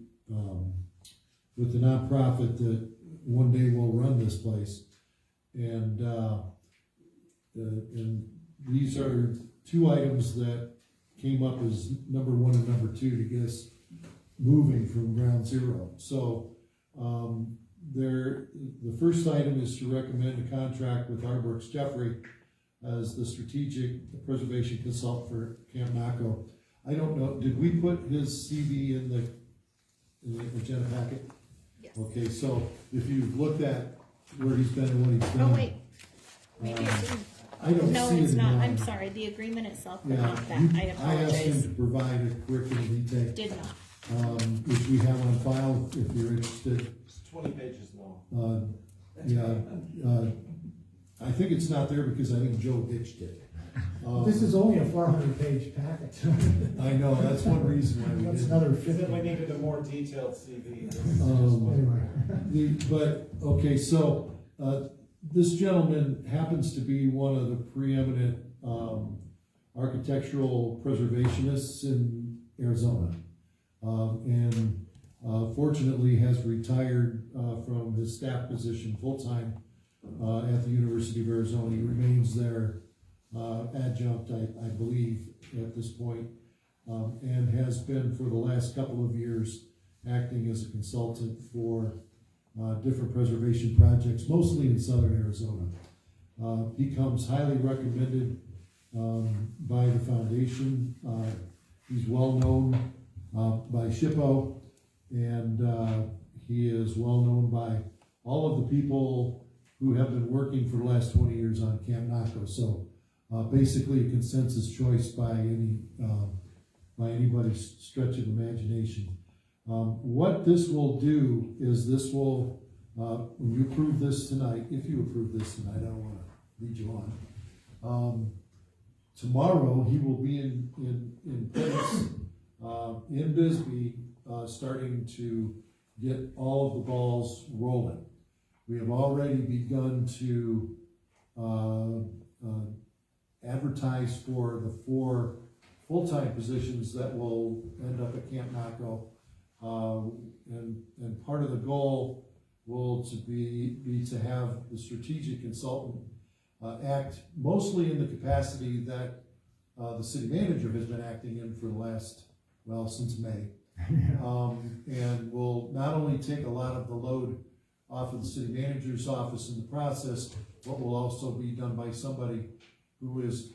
K: nonprofit that one day will run this place. And these are two items that came up as number one and number two to get us moving from ground zero. So, the first item is to recommend a contract with R. Brooks Jeffrey as the strategic preservation consultant for Camp Naco. I don't know, did we put his CV in the agenda packet?
B: Yes.
K: Okay, so if you've looked at where he's been and what he's done.
B: Oh, wait. Maybe it didn't.
K: I don't
B: No,
K: see it
B: it's
K: in
B: not.
K: mine.
B: I'm sorry. The agreement itself, but
K: Yeah,
B: not that. I
K: I asked him
B: apologize.
K: to provide a curriculum intake,
B: Did not.
K: which we have on file if you're interested.
G: It's 20 pages long.
K: Yeah, I think it's not there because I think Joe ditched it.
A: This is only a 400-page packet.
K: I know, that's one reason why we
A: That's
K: did.
A: another
G: He said we
A: 50.
G: needed a more detailed CV.
A: Anyway.
K: Okay, so, this gentleman happens to be one of the preeminent, architectural preservationists in Arizona. And fortunately has retired from his staff position full-time at the University of Arizona. He remains there adjunct, I believe, at this point, and has been for the last couple of years acting as a consultant for different preservation projects, mostly in southern Arizona. He comes highly recommended by the foundation. He's well known by SHPO, and he is well known by all of the people who have been working for the last 20 years on Camp Naco. So basically a consensus choice by anybody's stretch of imagination. What this will do is this will, when you approve this tonight, if you approve this tonight, I don't want to lead you on. Tomorrow, he will be in place in Bisbee, starting to get all of the balls rolling. We have already begun to advertise for the 4 full-time positions that will end up at Camp Naco. And part of the goal will be to have the strategic consultant act mostly in the capacity that the city manager has been acting in for the last, since May. And will not only take a lot of the load off of the city manager's office in the process, but will also be done by somebody who is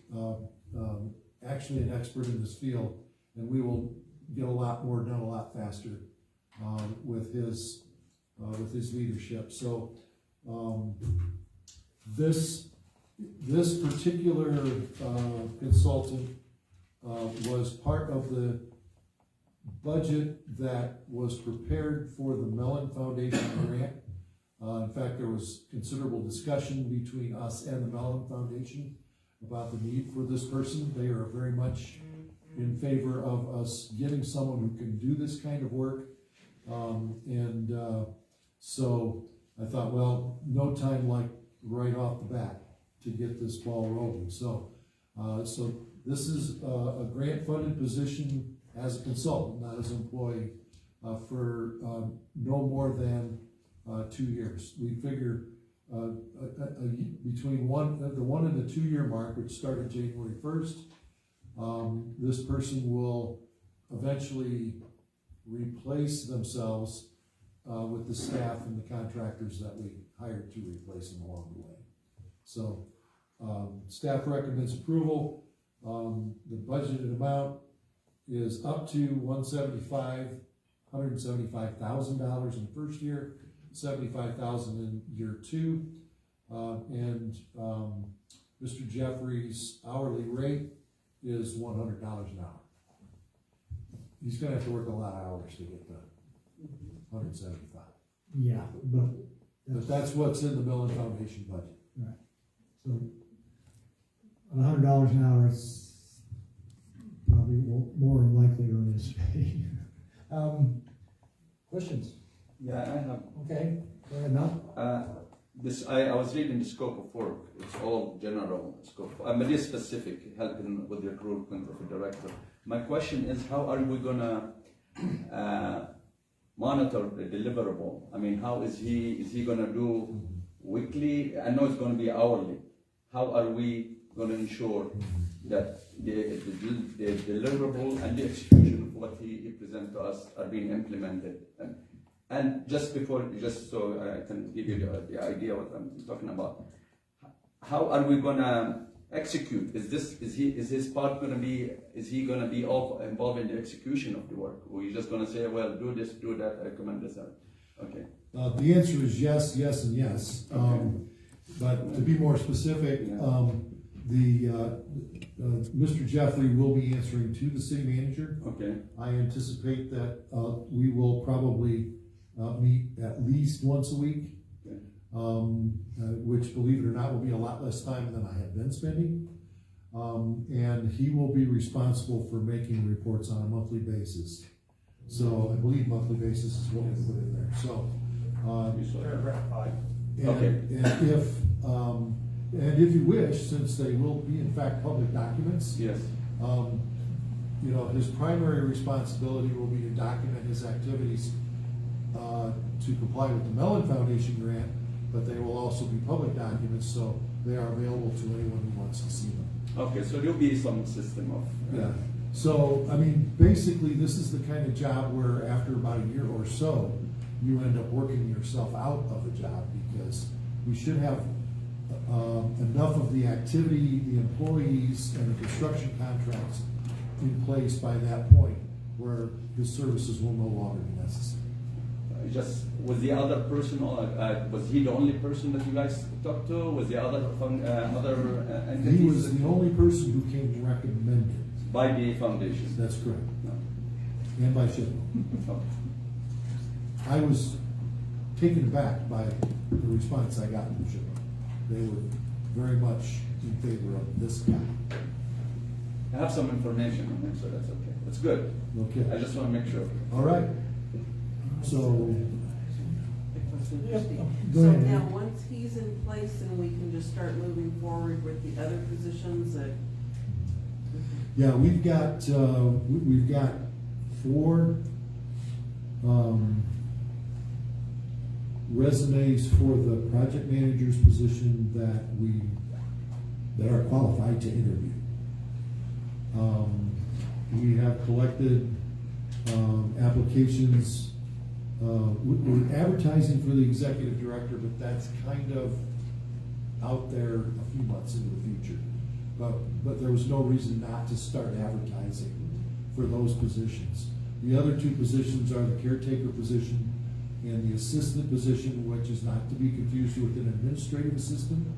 K: actually an expert in this field, and we will get a lot more done a lot faster with his leadership. So this particular consultant was part of the budget that was prepared for the Mellon Foundation grant. In fact, there was considerable discussion between us and the Mellon Foundation about the need for this person. They are very much in favor of us getting someone who can do this kind of work. So I thought, no time like right off the bat to get this ball rolling. So this is a grant-funded position as a consultant, not as an employee, for no more than 2 years. We figure between the 1 and the 2 year mark, which started January 1st, this person will eventually replace themselves with the staff and the contractors that we hired to replace them along the way. So, staff recommends approval. The budgeted amount is up to $175,000 in the first year, $75,000 in year 2. Mr. Jeffrey's hourly rate is $100 an hour. He's gonna have to work a lot of hours to get the 175.
A: Yeah, but,
K: But that's what's in the Mellon Foundation budget.
A: right, so, $100 an hour is probably more than likely to earn his pay. Questions?
E: Yeah, I have.
A: Okay, go ahead, Mel.
E: I was reading the scope of work. It's all general scope. I'm really specific, helping with the recruitment of a director. My question is, how are we gonna monitor the deliverable? I mean, how is he gonna do weekly? I know it's gonna be hourly. How are we gonna ensure that the deliverable and the execution of what he present to us are being implemented? And just so I can give you the idea what I'm talking about, how are we gonna execute? Is his part gonna be? Is he gonna be all involved in the execution of the work? Or are you just gonna say, well, do this, do that, I recommend this? Okay.
K: The answer is yes, yes, and yes. But to be more specific, Mr. Jeffrey will be answering to the city manager.
E: Okay.
K: I anticipate that we will probably meet at least once a week,
E: Okay.
K: which, believe it or not, will be a lot less time than I have been spending. And he will be responsible for making reports on a monthly basis. So I believe monthly basis is what we put in there. So,
H: Paragraph 5.
K: and if you wish, since they will be in fact public documents,
E: Yes.
K: His primary responsibility will be to document his activities to comply with the Mellon Foundation grant, but they will also be public documents, so they are available to anyone who wants to see them.
E: Okay, so there'll be some system of.
K: Yeah. So, I mean, basically, this is the kind of job where after about a year or so, you end up working yourself out of a job, because we should have enough of the activity, the employees, and the construction contracts in place by that point where his services will no longer be necessary.
E: Just was the other person, was he the only person that you guys talked to? Was the other entities?
K: He was the only person who came recommended.
E: By the foundation?
K: That's correct.
E: No.
K: And by Chippewa.
E: Okay.
K: I was taken aback by the response I got from Chippewa. They were very much in favor of this guy.
E: I have some information on him, so that's okay. That's good.
K: Okay.
E: I just want to make sure.
K: All right. So,
A: Go
D: So
A: ahead.
D: now, once he's in place, and we can just start moving forward with the other positions that.
K: yeah, we've got 4 resumes for the project manager's position that are qualified to interview. We have collected applications. We're advertising for the executive director, but that's kind of out there a few months into the future. But there was no reason not to start advertising for those positions. The other 2 positions are the caretaker position and the assistant position, which is not to be confused with an administrative assistant.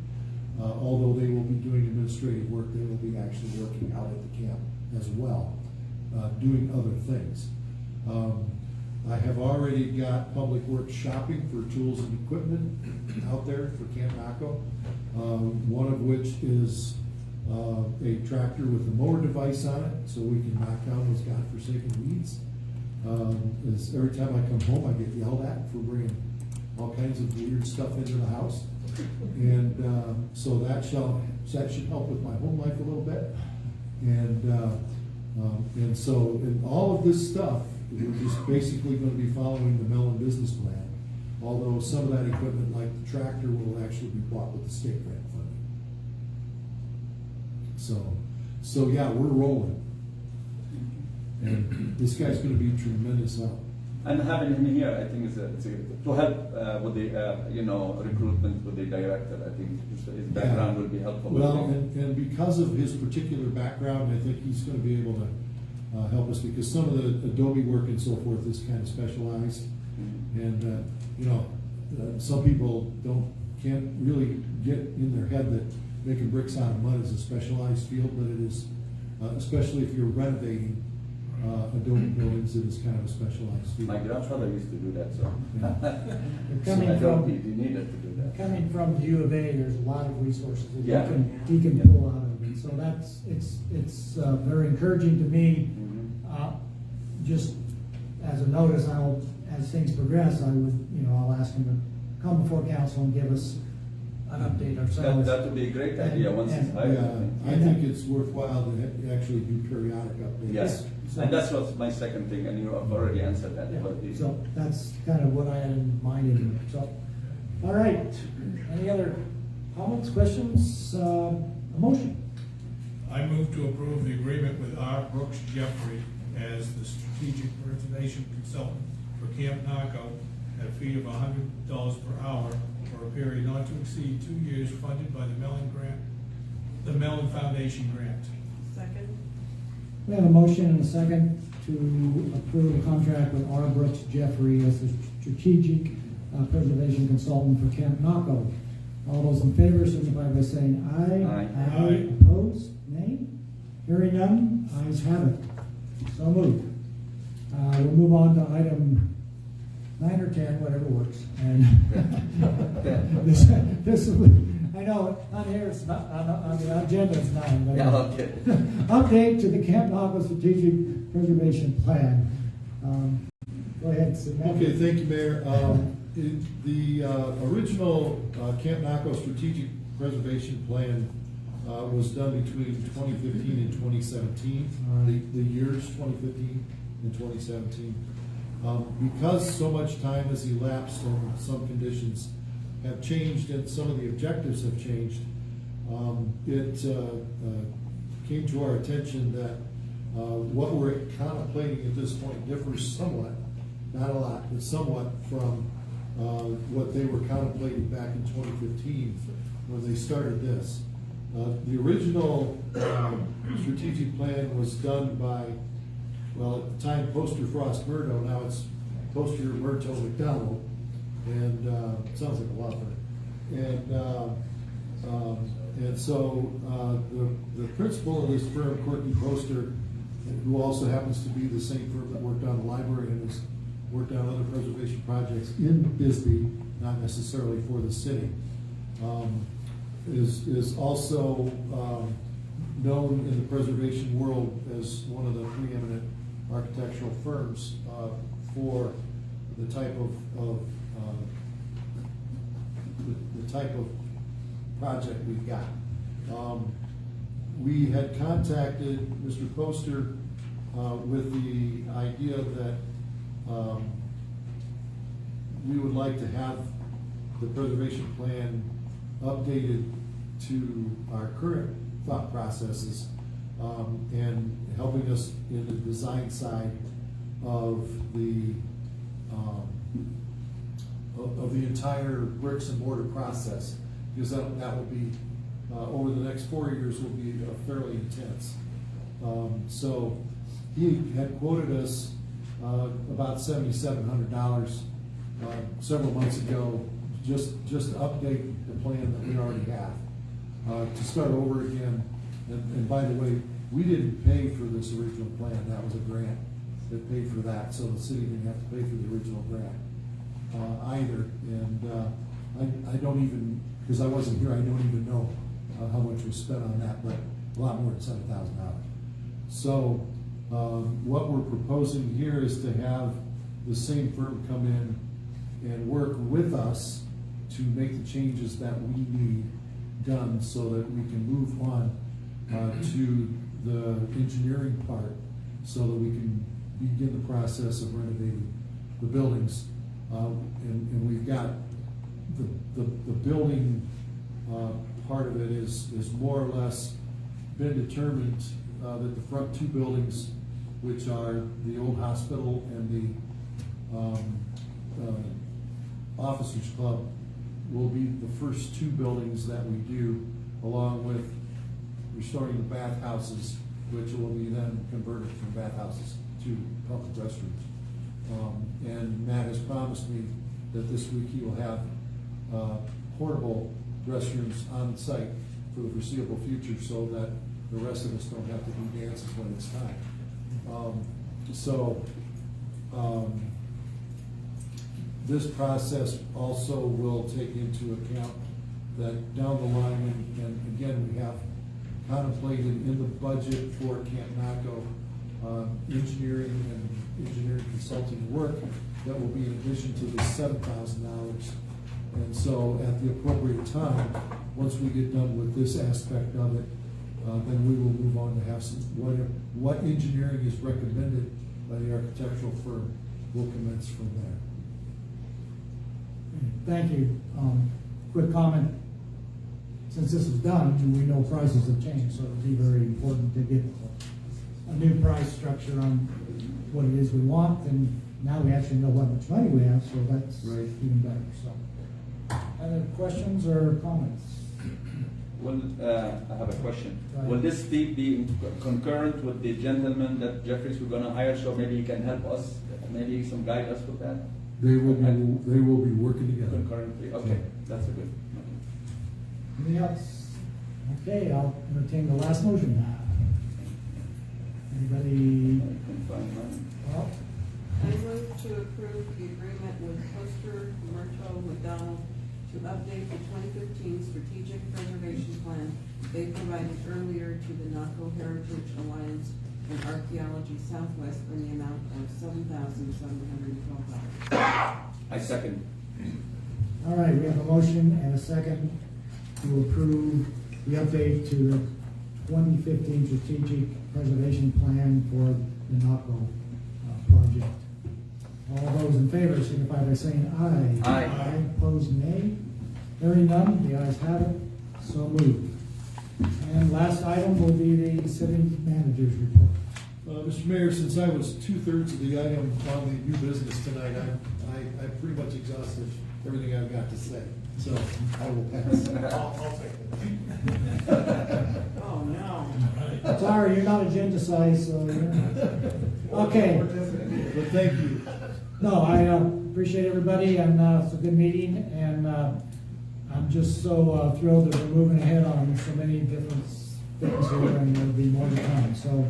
K: Although they will be doing administrative work, they will be actually working out at the camp as well, doing other things. I have already got public works shopping for tools and equipment out there for Camp Naco. One of which is a tractor with a mower device on it, so we can knock down those godforsaken weeds. Every time I come home, I get yelled at for bringing all kinds of weird stuff into the house. And so that should help with my home life a little bit. And so in all of this stuff, we're just basically going to be following the Mellon business plan. Although some of that equipment, like the tractor, will actually be bought with the state grant funding. So yeah, we're rolling. And this guy's going to be tremendous help.
E: And having him here, I think to help with the, recruitment with the director, I think his background will be helpful.
K: Well, and because of his particular background, I think he's gonna be able to help us, because some of the Adobe work and so forth is kind of specialized. And, some people can't really get in their head that making bricks out of mud is a specialized field, but it is, especially if you're renovating Adobe buildings, it is kind of a specialized field.
E: My grandfather used to do that, so.
A: Coming
E: I don't
A: from-
E: need, he needed to do that.
A: Coming from the U of A, there's a lot of resources that
E: Yeah.
A: he can
E: Yeah.
A: pull out of it. So it's very encouraging to me. Just as a notice, as things progress, I'll ask him to come before council and give us an update ourselves.
E: That would be a great idea once he's
A: And-
E: hired.
K: Yeah, I think it's worthwhile to actually do periodic updates.
E: Yes,
A: So-
E: and that's what's my second thing, and you have already answered that. But the-
A: So that's kind of what I had in mind anyway. So, all right. Any other comments, questions, a motion?
C: I move to approve the agreement with R. Brooks Jeffrey as the strategic preservation consultant for Camp Narco at a fee of $100 per hour for a period not to exceed 2 years, funded by the Mellon Foundation grant.
D: Second?
A: We have a motion and a second to approve a contract with R. Brooks Jeffrey as the strategic preservation consultant for Camp Naco. All those in favor signify by saying aye.
E: Aye.
C: Aye.
A: Opposed? Nay? Hearing none, ayes have it. So moved. We'll move on to item 9 or 10, whatever works. And this is, I know, on here it's not, on the agenda it's 9. But
E: Yeah, okay.
A: update to the Camp Naco Strategic Preservation Plan. Go ahead, Sid.
K: Okay, thank you, Mayor. The original Camp Naco Strategic Preservation Plan was done between 2015 and 2017, the years 2015 and 2017. Because so much time has elapsed and some conditions have changed and some of the objectives have changed, it came to our attention that what we're contemplating at this point differs somewhat, not a lot, but somewhat from what they were contemplating back in 2015 when they started this. The original strategic plan was done by, well, at the time, Poster Frost Murdo, now it's Poster Murto McDonald, and it sounds like a law firm. And so the principal of this firm, Courtney Poster, who also happens to be the same firm that worked on the library and has worked on other preservation projects in Bisbee, not necessarily for the city, is also known in the preservation world as one of the preeminent architectural firms for the type of the type of project we've got. We had contacted Mr. Poster with the idea that we would like to have the preservation plan updated to our current thought processes and helping us in the design side of the entire bricks and mortar process, because that will be over the next 4 years will be fairly intense. So he had quoted us about $7,700 several months ago, just to update the plan that we already have, to start over again. And by the way, we didn't pay for this original plan. That was a grant that paid for that, so the city didn't have to pay for the original grant either. And I don't even, because I wasn't here, I don't even know how much was spent on that, but a lot more than $7,000. So what we're proposing here is to have the same firm come in and work with us to make the changes that we need done so that we can move on to the engineering part, so that we can begin the process of renovating the buildings. And we've got the building part of it is more or less been determined that the front two buildings, which are the old hospital and Officers Club will be the first two buildings that we do, along with restoring the bathhouses, which will be then converted from bathhouses to public restrooms. And Matt has promised me that this week he will have portable restrooms on site for the foreseeable future, so that the rest of us don't have to do dances when it's time. This process also will take into account that down the line, and again, we have contemplated in the budget for Camp Naco, engineering and engineering consulting work that will be in addition to the $7,000. And so at the appropriate time, once we get done with this aspect of it, then we will move on to have some, what engineering is recommended by the architectural firm will commence from there.
A: Thank you. Quick comment. Since this is done, we know prices have changed, so it'll be very important to get a new price structure on what it is we want, and now we actually know how much money we have, so that's
K: Right.
A: even better, so. Other questions or comments?
E: Well, I have a question.
A: Right.
E: Will this fee be concurrent with the gentleman that Jeffries we're gonna hire, so maybe he can help us, maybe some guide us with that?
K: They will be working together.
E: Concurrently, okay, that's a good.
A: Anything else? Okay, I'll entertain the last motion now. Anybody? Well,
D: I move to approve the agreement with Poster, Murto, McDonald to update the 2015 Strategic Preservation Plan they provided earlier to the Naco Heritage Alliance and Archaeology Southwest in the amount of $7,712.
E: I second.
A: all right, we have a motion and a second to approve the update to the 2015 Strategic Preservation Plan for the Naco project. All those in favor signify by saying aye.
E: Aye.
A: Opposed, nay. Hearing none, the ayes have it, so moved. And last item will be the city manager's report.
K: Mr. Mayor, since I was 2/3 of the item on the new business tonight, I pretty much exhausted everything I've got to say, so I will pass.
D: Oh, no.
A: Sorry, you're not agenda size, so you're. Okay.
K: But thank you.
A: No, I appreciate everybody, and it's a good meeting, and I'm just so thrilled that we're moving ahead on so many different things here, and there'll be more to come. So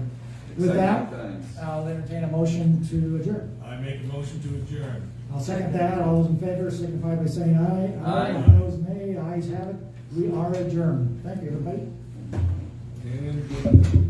A: with that,
E: Exciting times.
A: I'll entertain a motion to adjourn.
C: I make a motion to adjourn.
A: I'll second that. All those in favor signify by saying aye.
E: Aye.
A: Opposed, nay. Ayes have it. We are adjourned. Thank you, everybody.
K: And